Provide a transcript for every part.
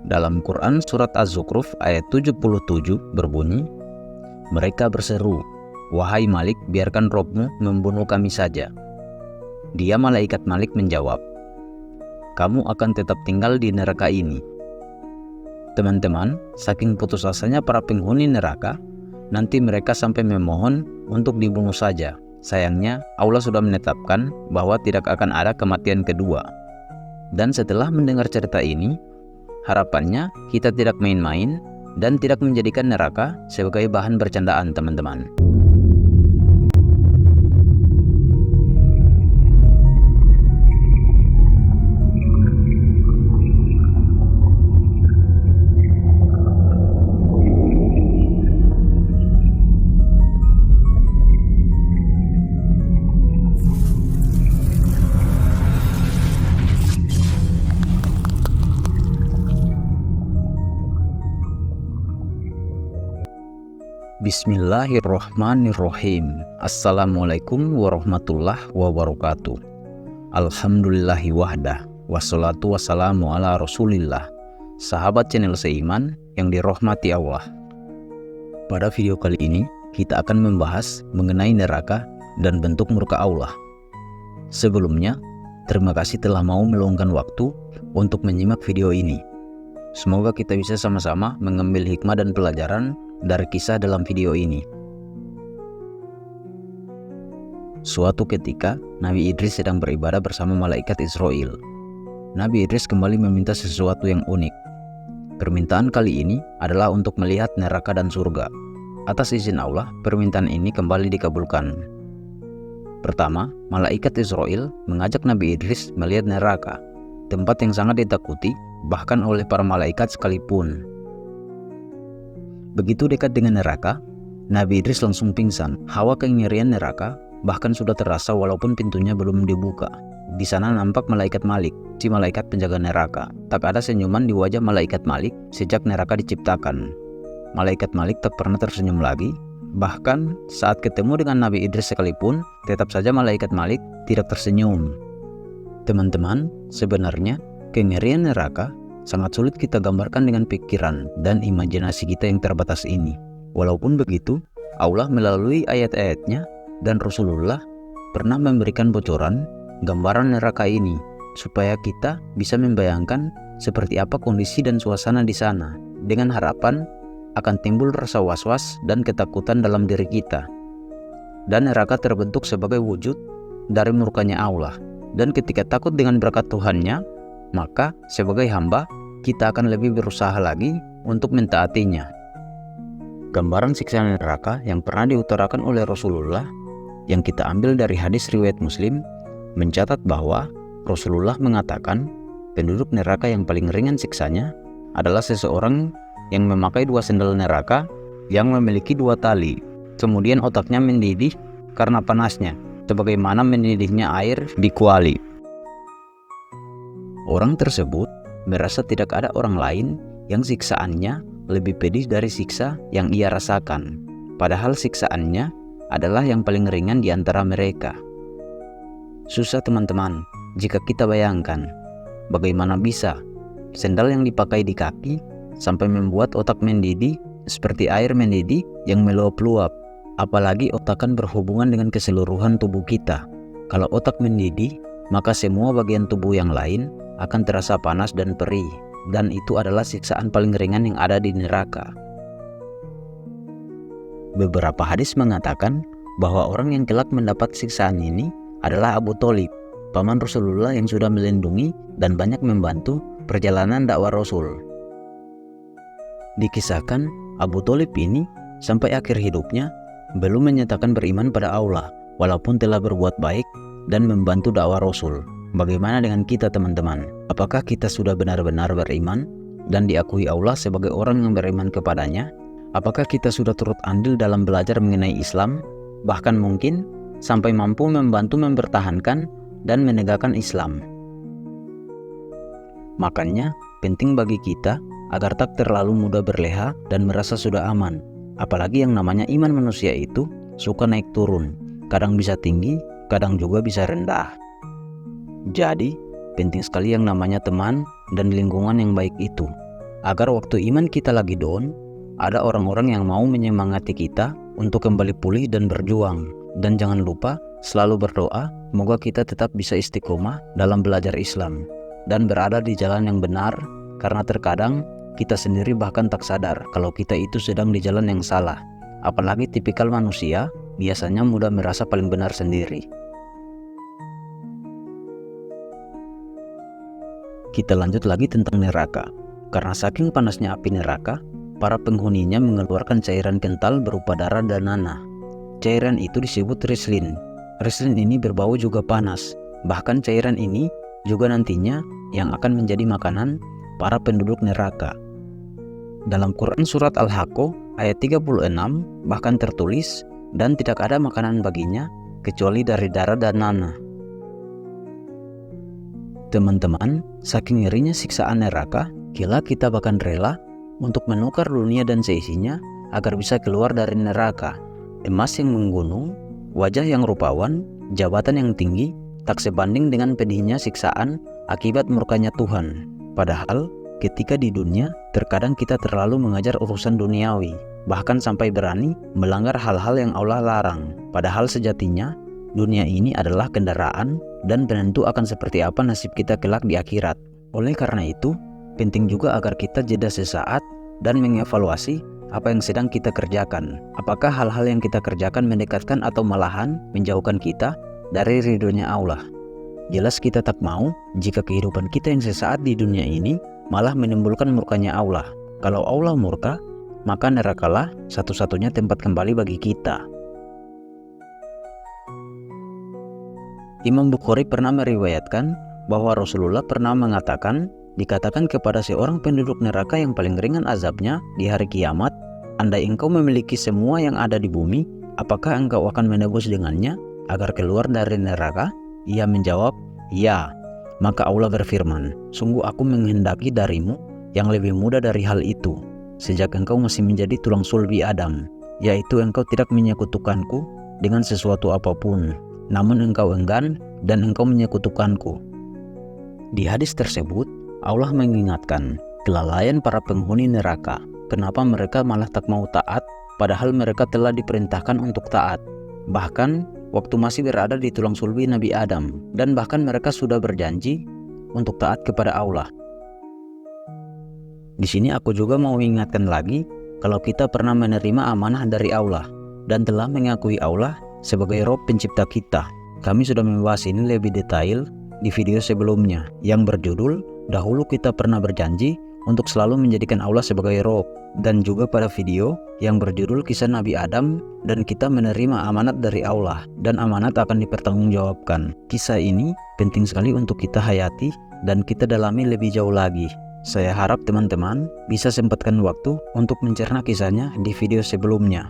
Dalam Quran surat Az-Zukhruf ayat 77 berbunyi, mereka berseru, "Wahai Malik, biarkan Robmu membunuh kami saja." Dia malaikat Malik menjawab, "Kamu akan tetap tinggal di neraka ini." Teman-teman, saking putus asanya para penghuni neraka, nanti mereka sampai memohon untuk dibunuh saja. Sayangnya, Allah sudah menetapkan bahwa tidak akan ada kematian kedua. Dan setelah mendengar cerita ini, harapannya kita tidak main-main dan tidak menjadikan neraka sebagai bahan bercandaan, teman-teman. Bismillahirrohmanirrohim. Assalamualaikum warahmatullahi wabarakatuh. Alhamdulillahi wahdah, wassalatu wassalamu ala rasulillah. Sahabat channel Seiman yang dirahmati Allah, pada video kali ini kita akan membahas mengenai neraka dan bentuk murka Allah. Sebelumnya, terima kasih telah mau meluangkan waktu untuk menyimak video ini. Semoga kita bisa sama-sama mengambil hikmah dan pelajaran dari kisah dalam video ini. Suatu ketika, Nabi Idris sedang beribadah bersama malaikat Israel. Nabi Idris kembali meminta sesuatu yang unik. Permintaan kali ini adalah untuk melihat neraka dan surga. Atas izin Allah, permintaan ini kembali dikabulkan. Pertama, malaikat Israel mengajak Nabi Idris melihat neraka, tempat yang sangat ditakuti bahkan oleh para malaikat sekalipun. Begitu dekat dengan neraka, Nabi Idris langsung pingsan. Hawa kengerian neraka bahkan sudah terasa walaupun pintunya belum dibuka. Di sana nampak malaikat Malik, si malaikat penjaga neraka. Tak ada senyuman di wajah malaikat Malik sejak neraka diciptakan. Malaikat Malik tak pernah tersenyum lagi. Bahkan saat ketemu dengan Nabi Idris sekalipun, tetap saja malaikat Malik tidak tersenyum. Teman-teman, sebenarnya kengerian neraka sangat sulit kita gambarkan dengan pikiran dan imajinasi kita yang terbatas ini. Walaupun begitu, Allah melalui ayat-ayatnya dan Rasulullah pernah memberikan bocoran gambaran neraka ini supaya kita bisa membayangkan seperti apa kondisi dan suasana di sana, dengan harapan akan timbul rasa was-was dan ketakutan dalam diri kita. Dan neraka terbentuk sebagai wujud dari murkanya Allah. Dan ketika takut dengan berkat Tuhannya, maka sebagai hamba kita akan lebih berusaha lagi untuk mentaatinya. Gambaran siksa neraka yang pernah diutarakan oleh Rasulullah yang kita ambil dari hadis riwayat Muslim mencatat bahwa Rasulullah mengatakan penduduk neraka yang paling ringan siksanya adalah seseorang yang memakai 2 sendal neraka yang memiliki 2 tali. Kemudian otaknya mendidih karena panasnya, sebagaimana mendidihnya air di kuali. Orang tersebut merasa tidak ada orang lain yang siksaannya lebih pedih dari siksa yang ia rasakan. Padahal siksaannya adalah yang paling ringan di antara mereka. Susah teman-teman jika kita bayangkan bagaimana bisa sendal yang dipakai di kaki sampai membuat otak mendidih seperti air mendidih yang meluap-luap. Apalagi otak kan berhubungan dengan keseluruhan tubuh kita. Kalau otak mendidih, maka semua bagian tubuh yang lain akan terasa panas dan perih, dan itu adalah siksaan paling ringan yang ada di neraka. Beberapa hadis mengatakan bahwa orang yang kelak mendapat siksaan ini adalah Abu Thalib, paman Rasulullah yang sudah melindungi dan banyak membantu perjalanan dakwah Rasul. Dikisahkan Abu Thalib ini sampai akhir hidupnya belum menyatakan beriman pada Allah, walaupun telah berbuat baik dan membantu dakwah Rasul. Bagaimana dengan kita teman-teman? Apakah kita sudah benar-benar beriman dan diakui Allah sebagai orang yang beriman kepadanya? Apakah kita sudah turut andil dalam belajar mengenai Islam? Bahkan mungkin sampai mampu membantu mempertahankan dan menegakkan Islam. Makanya penting bagi kita agar tak terlalu mudah berleha dan merasa sudah aman. Apalagi yang namanya iman manusia itu suka naik turun. Kadang bisa tinggi, kadang juga bisa rendah. Jadi, penting sekali yang namanya teman dan lingkungan yang baik itu. agar waktu iman kita lagi down, ada orang-orang yang mau menyemangati kita untuk kembali pulih dan berjuang. Dan jangan lupa selalu berdoa, semoga kita tetap bisa istiqomah dalam belajar Islam dan berada di jalan yang benar, karena terkadang kita sendiri bahkan tak sadar kalau kita itu sedang di jalan yang salah. Apalagi tipikal manusia biasanya mudah merasa paling benar sendiri. Kita lanjut lagi tentang neraka. Karena saking panasnya api neraka, para penghuninya mengeluarkan cairan kental berupa darah dan nanah. Cairan itu disebut rislin. Rislin ini berbau juga panas. Bahkan cairan ini juga nantinya yang akan menjadi makanan para penduduk neraka. Dalam Quran surat Al-Haqqah ayat 36 bahkan tertulis, dan tidak ada makanan baginya kecuali dari darah dan nanah. Teman-teman, saking ngerinya siksaan neraka, kila kita bahkan rela untuk menukar dunia dan seisinya agar bisa keluar dari neraka. Emas yang menggunung, wajah yang rupawan, jabatan yang tinggi, tak sebanding dengan pedihnya siksaan akibat murkanya Tuhan. Padahal ketika di dunia, terkadang kita terlalu mengajar urusan duniawi, bahkan sampai berani melanggar hal-hal yang Allah larang. Padahal sejatinya, dunia ini adalah kendaraan dan penentu akan seperti apa nasib kita kelak di akhirat. Oleh karena itu, penting juga agar kita jeda sesaat dan mengevaluasi apa yang sedang kita kerjakan. Apakah hal-hal yang kita kerjakan mendekatkan atau malahan menjauhkan kita dari ridhonya Allah? Jelas kita tak mau jika kehidupan kita yang sesaat di dunia ini malah menimbulkan murkanya Allah. Kalau Allah murka, maka nerakalah satu-satunya tempat kembali bagi kita. Imam Bukhari pernah meriwayatkan bahwa Rasulullah pernah mengatakan, dikatakan kepada seorang penduduk neraka yang paling ringan azabnya di hari kiamat, andai engkau memiliki semua yang ada di bumi, apakah engkau akan menebus dengannya agar keluar dari neraka? Ia menjawab, ya. Maka Allah berfirman, sungguh aku menghendaki darimu yang lebih mudah dari hal itu, sejak engkau masih menjadi tulang sulbi Adam, yaitu engkau tidak menyekutukanku dengan sesuatu apapun, namun engkau enggan dan engkau menyekutukanku. Di hadis tersebut, Allah mengingatkan kelalaian para penghuni neraka. Kenapa mereka malah tak mau taat, padahal mereka telah diperintahkan untuk taat. Bahkan waktu masih berada di tulang sulbi Nabi Adam, dan bahkan mereka sudah berjanji untuk taat kepada Allah. Di sini aku juga mau mengingatkan lagi kalau kita pernah menerima amanah dari Allah dan telah mengakui Allah sebagai Rob pencipta kita. Kami sudah membahas ini lebih detail di video sebelumnya yang berjudul Dahulu Kita Pernah Berjanji untuk selalu menjadikan Allah sebagai Rob, dan juga pada video yang berjudul Kisah Nabi Adam dan kita menerima amanat dari Allah dan amanat akan dipertanggungjawabkan. Kisah ini penting sekali untuk kita hayati dan kita dalami lebih jauh lagi. Saya harap teman-teman bisa sempatkan waktu untuk mencerna kisahnya di video sebelumnya.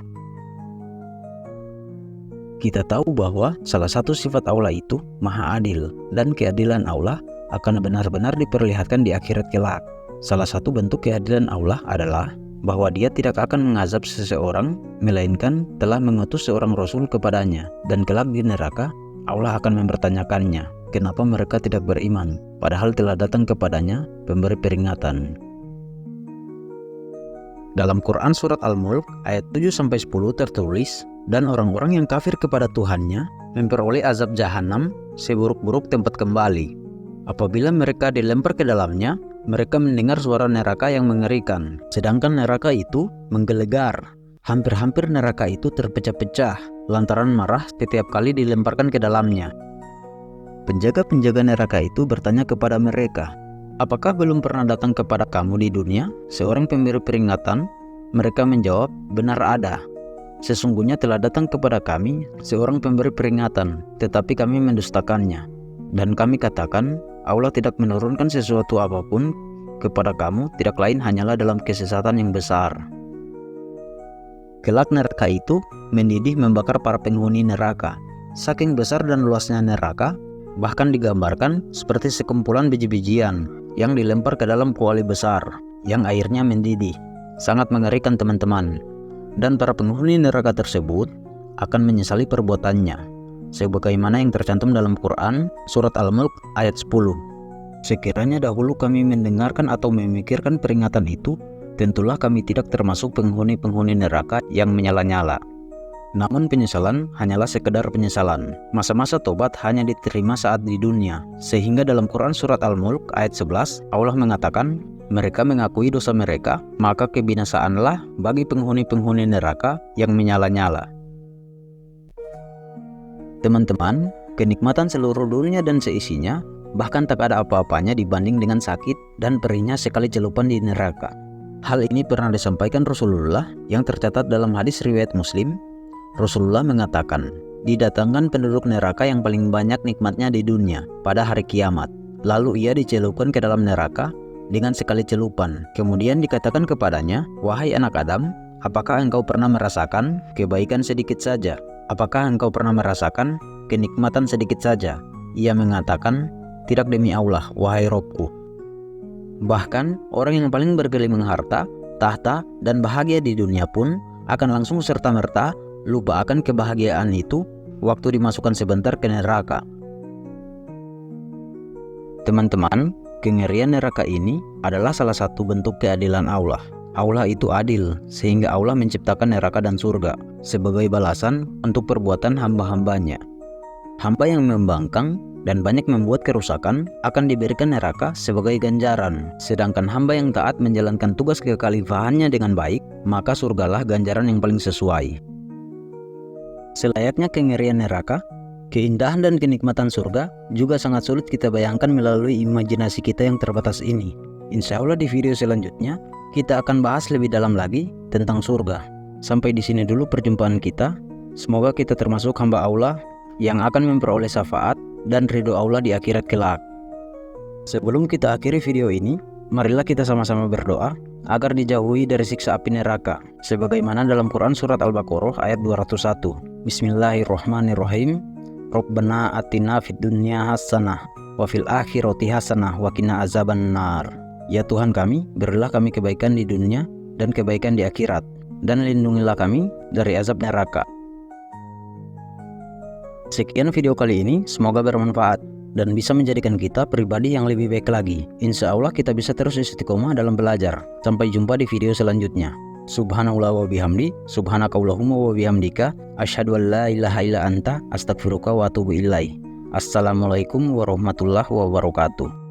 Kita tahu bahwa salah satu sifat Allah itu Maha Adil, dan keadilan Allah akan benar-benar diperlihatkan di akhirat kelak. Salah satu bentuk keadilan Allah adalah bahwa Dia tidak akan mengazab seseorang, melainkan telah mengutus seorang Rasul kepadanya, dan kelak di neraka Allah akan mempertanyakannya, kenapa mereka tidak beriman, padahal telah datang kepadanya pemberi peringatan. Dalam Quran surat Al-Mulk ayat 7-10 tertulis, dan orang-orang yang kafir kepada Tuhannya memperoleh azab jahanam seburuk-buruk tempat kembali. Apabila mereka dilempar ke dalamnya, mereka mendengar suara neraka yang mengerikan, sedangkan neraka itu menggelegar. Hampir-hampir neraka itu terpecah-pecah lantaran marah setiap kali dilemparkan ke dalamnya. Penjaga-penjaga neraka itu bertanya kepada mereka, apakah belum pernah datang kepada kamu di dunia seorang pemberi peringatan? Mereka menjawab, benar ada. Sesungguhnya telah datang kepada kami seorang pemberi peringatan, tetapi kami mendustakannya. Dan kami katakan, Allah tidak menurunkan sesuatu apapun kepada kamu, tidak lain hanyalah dalam kesesatan yang besar. Kelak neraka itu mendidih membakar para penghuni neraka. Saking besar dan luasnya neraka, bahkan digambarkan seperti sekumpulan biji-bijian yang dilempar ke dalam kuali besar, yang airnya mendidih. Sangat mengerikan teman-teman. Dan para penghuni neraka tersebut akan menyesali perbuatannya, sebagaimana yang tercantum dalam Quran surat Al-Mulk ayat 10. Sekiranya dahulu kami mendengarkan atau memikirkan peringatan itu, tentulah kami tidak termasuk penghuni-penghuni neraka yang menyala-nyala. Namun penyesalan hanyalah sekedar penyesalan. Masa-masa tobat hanya diterima saat di dunia. Sehingga dalam Quran Surat Al-Mulk ayat 11, Allah mengatakan, mereka mengakui dosa mereka, maka kebinasaanlah bagi penghuni-penghuni neraka yang menyala-nyala. Teman-teman, kenikmatan seluruh dunia dan seisinya, bahkan tak ada apa-apanya dibanding dengan sakit dan perihnya sekali celupan di neraka. Hal ini pernah disampaikan Rasulullah yang tercatat dalam hadis riwayat Muslim. Rasulullah mengatakan, didatangkan penduduk neraka yang paling banyak nikmatnya di dunia pada hari kiamat. Lalu ia dicelupkan ke dalam neraka dengan sekali celupan. Kemudian dikatakan kepadanya, wahai anak Adam, apakah engkau pernah merasakan kebaikan sedikit saja? Apakah engkau pernah merasakan kenikmatan sedikit saja? Ia mengatakan, tidak demi Allah, wahai Robku. Bahkan orang yang paling bergelimang harta, tahta, dan bahagia di dunia pun akan langsung serta-merta lupa akan kebahagiaan itu waktu dimasukkan sebentar ke neraka. Teman-teman, kengerian neraka ini adalah salah satu bentuk keadilan Allah. Allah itu adil, sehingga Allah menciptakan neraka dan surga sebagai balasan untuk perbuatan hamba-hambanya. Hamba yang membangkang dan banyak membuat kerusakan akan diberikan neraka sebagai ganjaran. Sedangkan hamba yang taat menjalankan tugas kekhalifahannya dengan baik, maka surgalah ganjaran yang paling sesuai. Selayaknya kengerian neraka, keindahan dan kenikmatan surga juga sangat sulit kita bayangkan melalui imajinasi kita yang terbatas ini. Insya Allah di video selanjutnya, kita akan bahas lebih dalam lagi tentang surga. Sampai di sini dulu perjumpaan kita. Semoga kita termasuk hamba Allah yang akan memperoleh syafaat dan ridho Allah di akhirat kelak. Sebelum kita akhiri video ini, marilah kita sama-sama berdoa agar dijauhi dari siksa api neraka, sebagaimana dalam Quran Surat Al-Baqarah ayat 201. Bismillahirrahmanirrahim. Rabbana atina fid dunya hasanah wa fil akhirati hasanah wa qina azabannar. Ya Tuhan kami, berilah kami kebaikan di dunia dan kebaikan di akhirat, dan lindungilah kami dari azab neraka. Sekian video kali ini, semoga bermanfaat dan bisa menjadikan kita pribadi yang lebih baik lagi. Insya Allah kita bisa terus istiqomah dalam belajar. Sampai jumpa di video selanjutnya. Subhanallah wa bihamdi, subhanakallahumma wa bihamdika, asyhadu an la ilaha illa anta, astaghfiruka wa atubu ilaik. Assalamualaikum warahmatullahi wabarakatuh.